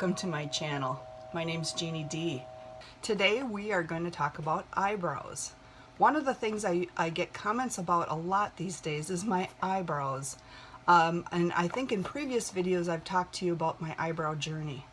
Welcome to my channel. My name's Jeannie D. Today we are going to talk about eyebrows. One of the things I get comments about a lot these days is my eyebrows. And I think in previous videos I've talked to you about my eyebrow journey.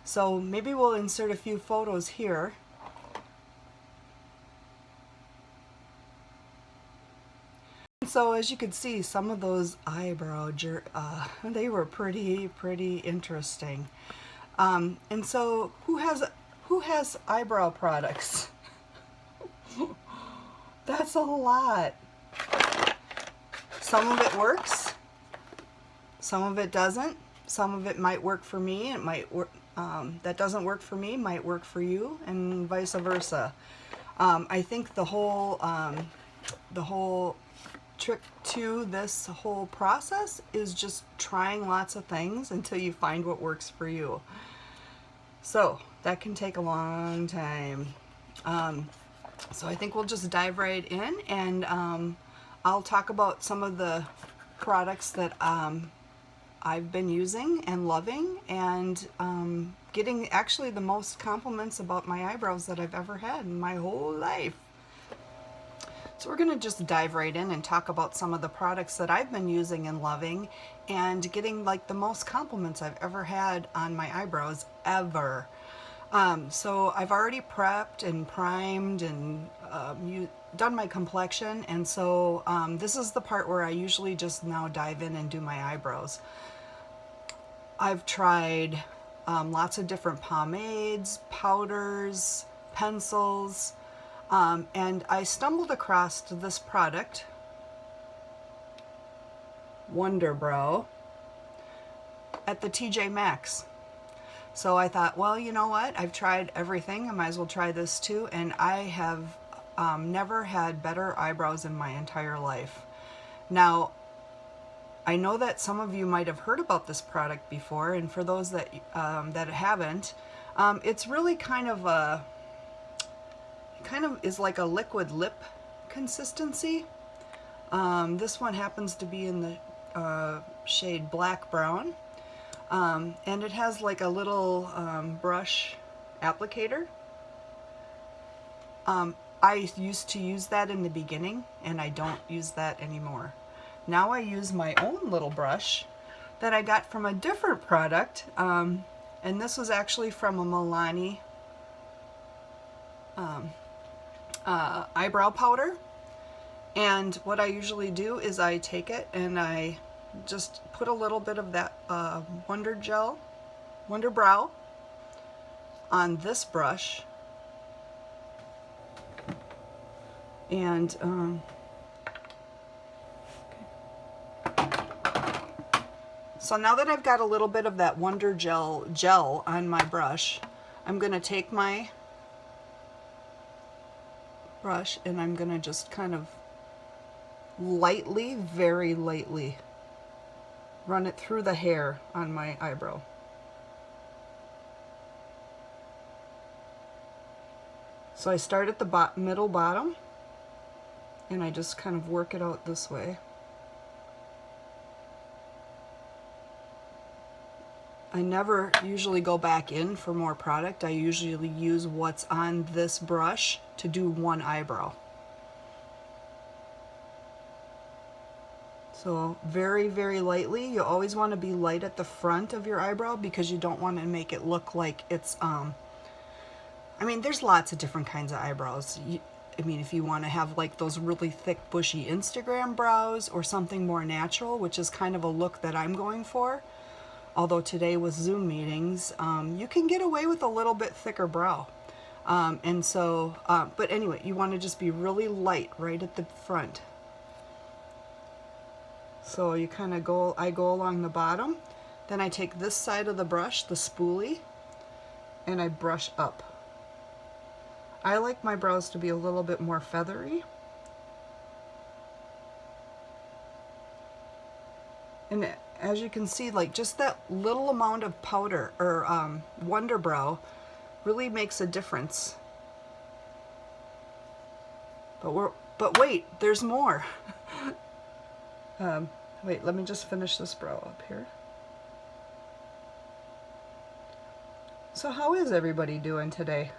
So maybe we'll insert a few photos here. So as you can see, some of those they were pretty interesting. And so who has eyebrow products? That's a lot. Some of it works, some of it doesn't. Some of it might work for me, it might work, that doesn't work for me might work for you, and vice versa. I think the whole trick to this whole process is just trying lots of things until you find what works for you. So that can take a long time. So I think we'll just dive right in, and I'll talk about some of the products that I've been using and loving, and getting actually the most compliments about my eyebrows that I've ever had in my whole life. So we're going to just dive right in and talk about some of the products that I've been using and loving, and getting like the most compliments I've ever had on my eyebrows ever. So I've already prepped and primed and done my complexion, and so this is the part where I usually just now dive in and do my eyebrows. I've tried lots of different pomades, powders, pencils, and I stumbled across this product, Wunderbrow, at the TJ Maxx. So I thought, well, you know what? I've tried everything. I might as well try this too. And I have never had better eyebrows in my entire life. Now, I know that some of you might have heard about this product before, and for those that haven't, it's really kind of is like a liquid lip consistency. This one happens to be in the shade Black Brown. And it has like a little brush applicator. I used to use that in the beginning, and I don't use that anymore. Now I use my own little brush that I got from a different product, and this was actually from a Milani eyebrow powder. And what I usually do is I take it and I just put a little bit of that Wunderbrow on this brush, and so now that I've got a little bit of that Wunderbrow gel on my brush, I'm going to take my brush and I'm going to just kind of lightly, very lightly, run it through the hair on my eyebrow. So I start at the middle bottom, and I just kind of work it out this way. I never usually go back in for more product. I usually use what's on this brush to do one eyebrow. So very, very lightly. You always want to be light at the front of your eyebrow because you don't want to make it look like it's, I mean, there's lots of different kinds of eyebrows. I mean, if you want to have like those really thick, bushy Instagram brows, or something more natural, which is kind of a look that I'm going for. Although today with Zoom meetings, you can get away with a little bit thicker brow. And so, but anyway, you want to just be really light right at the front. So you kind of I go along the bottom, then I take this side of the brush, the spoolie, and I brush up. I like my brows to be a little bit more feathery. And as you can see, like just that little amount of powder or Wunderbrow really makes a difference. But wait, there's more. Wait, let me just finish this brow up here. So how is everybody doing today?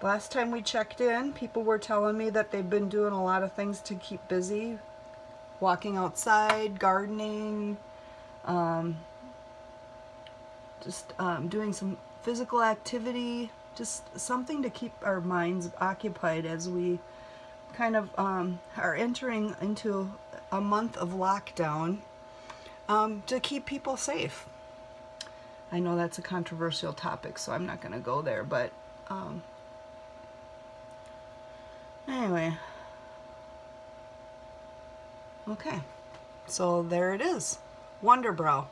Last time we checked in, people were telling me that they've been doing a lot of things to keep busy. Walking outside, gardening, doing some physical activity, just something to keep our minds occupied as we kind of are entering into a month of lockdown, to keep people safe. I know that's a controversial topic, so I'm not going to go there, but anyway. Okay, so there it is, Wunderbrow.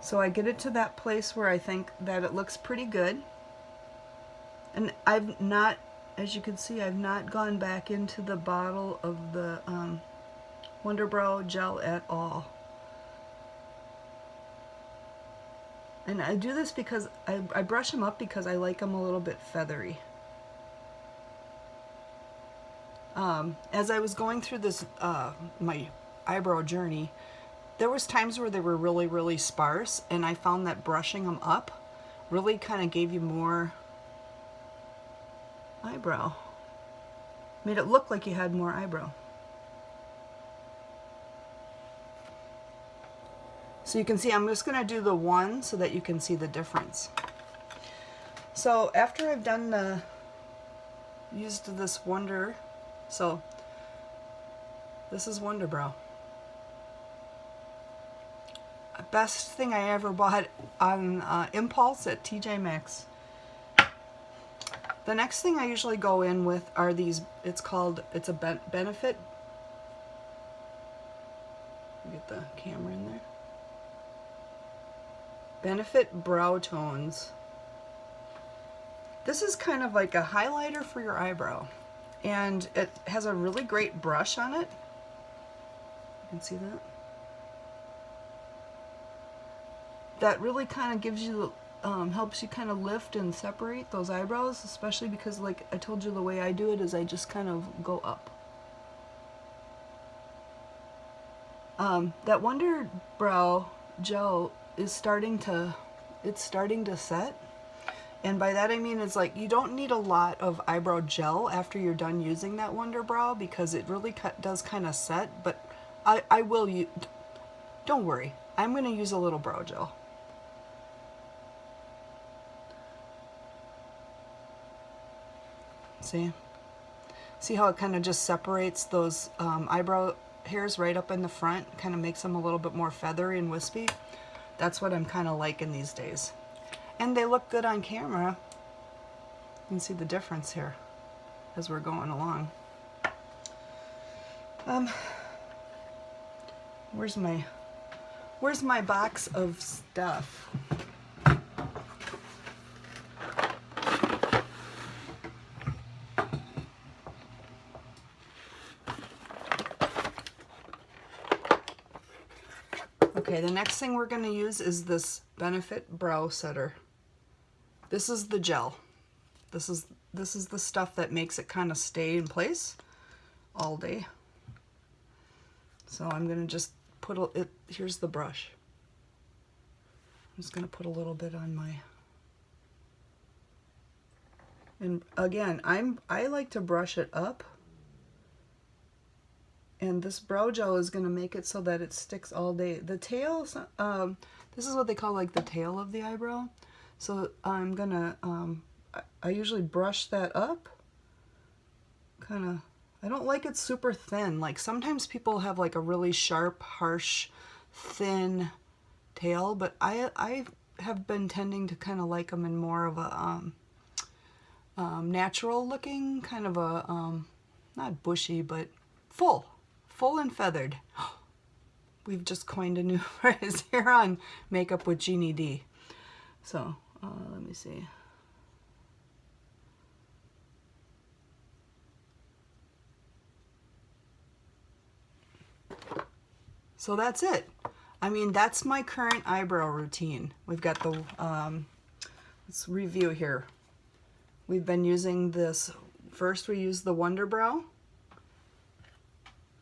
So I get it to that place where I think that it looks pretty good. And I've not, as you can see, I've not gone back into the bottle of the Wunderbrow gel at all. And I do this because I brush them up because I like them a little bit feathery. As I was going through this, my eyebrow journey, there was times where they were really, really sparse, and I found that brushing them up really kind of gave you more eyebrow. Made it look like you had more eyebrow. So you can see, I'm just going to do the one so that you can see the difference. So after I've done used this so this is Wunderbrow. Best thing I ever bought on impulse at TJ Maxx. The next thing I usually go in with are these, it's a Benefit. Get the camera in there. Benefit Browtones. This is kind of like a highlighter for your eyebrow. And it has a really great brush on it. You can see that. That really kind of gives you, helps you kind of lift and separate those eyebrows, especially because, like I told you, the way I do it is I just kind of go up. That Wunderbrow gel is starting to set. And by that I mean it's like you don't need a lot of eyebrow gel after you're done using that Wunderbrow because it really does kind of set, but I will use, don't worry, I'm going to use a little brow gel. See how it kind of just separates those eyebrow hairs right up in the front, kind of makes them a little bit more feathery and wispy. That's what I'm kind of liking these days. And they look good on camera. You can see the difference here as we're going along. Where's my box of stuff? Okay, the next thing we're going to use is this Benefit Brow Setter. This is the gel. This is the stuff that makes it kind of stay in place all day. So I'm going to just put it, here's the brush. I'm just going to put a little bit on my, and again, I like to brush it up. And this brow gel is going to make it so that it sticks all day. The tail, this is what they call like the tail of the eyebrow. So I'm going to, I usually brush that up. Kind of, I don't like it super thin. Like sometimes people have like a really sharp, harsh, thin tail. But I have been tending to kind of like them in more of a natural looking, kind of a, not bushy, but full and feathered. We've just coined a new phrase here on Makeup with Jeannie D. So let me see. So that's it. I mean, that's my current eyebrow routine. We've got the, let's review here. We've been using this, first we used the Wunderbrow.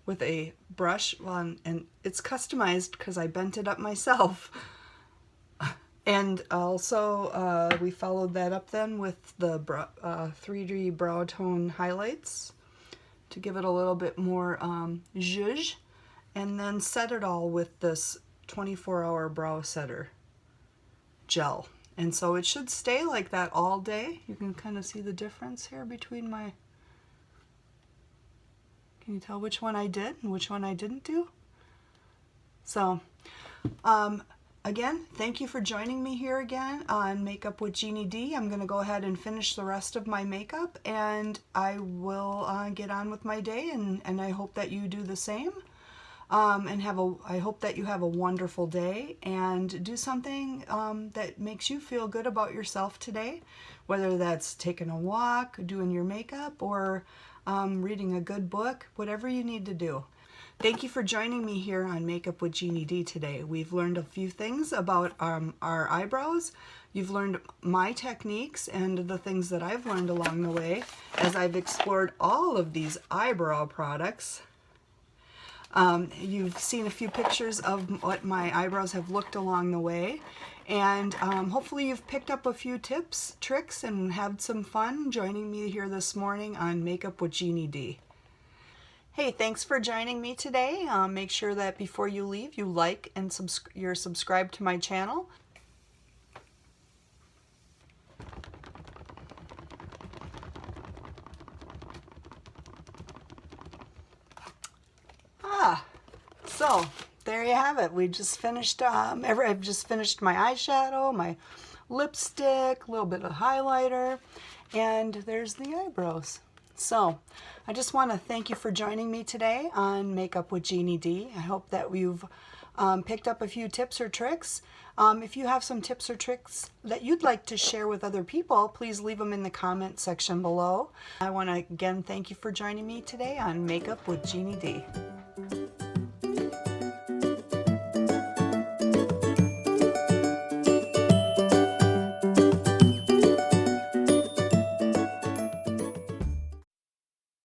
with a brush, and it's customized because I bent it up myself. And also we followed that up then with the 3D Browtone highlights to give it a little bit more zhuzh, and then set it all with this 24-hour brow setter gel. And so it should stay like that all day. You can kind of see the difference here between my... Can you tell which one I did and which one I didn't do? So, again, thank you for joining me here again on Makeup with Jeannie D. I'm going to go ahead and finish the rest of my makeup, and I will get on with my day, and I hope that you do the same. I hope that you have a wonderful day, and do something that makes you feel good about yourself today, whether that's taking a walk, doing your makeup, or reading a good book, whatever you need to do. Thank you for joining me here on Makeup with Jeannie D today. We've learned a few things about our eyebrows. You've learned my techniques and the things that I've learned along the way as I've explored all of these eyebrow products. You've seen a few pictures of what my eyebrows have looked along the way, and hopefully you've picked up a few tips, tricks, and had some fun joining me here this morning on Makeup with Jeannie D. Hey, thanks for joining me today. Make sure that before you leave, you like and you're subscribed to my channel. So there you have it. We just finished, I've just finished my eyeshadow, my lipstick, a little bit of highlighter, and there's the eyebrows. So I just want to thank you for joining me today on Makeup with Jeannie D. I hope that you've picked up a few tips or tricks. If you have some tips or tricks that you'd like to share with other people, please leave them in the comment section below. I want to again thank you for joining me today on Makeup with Jeannie D.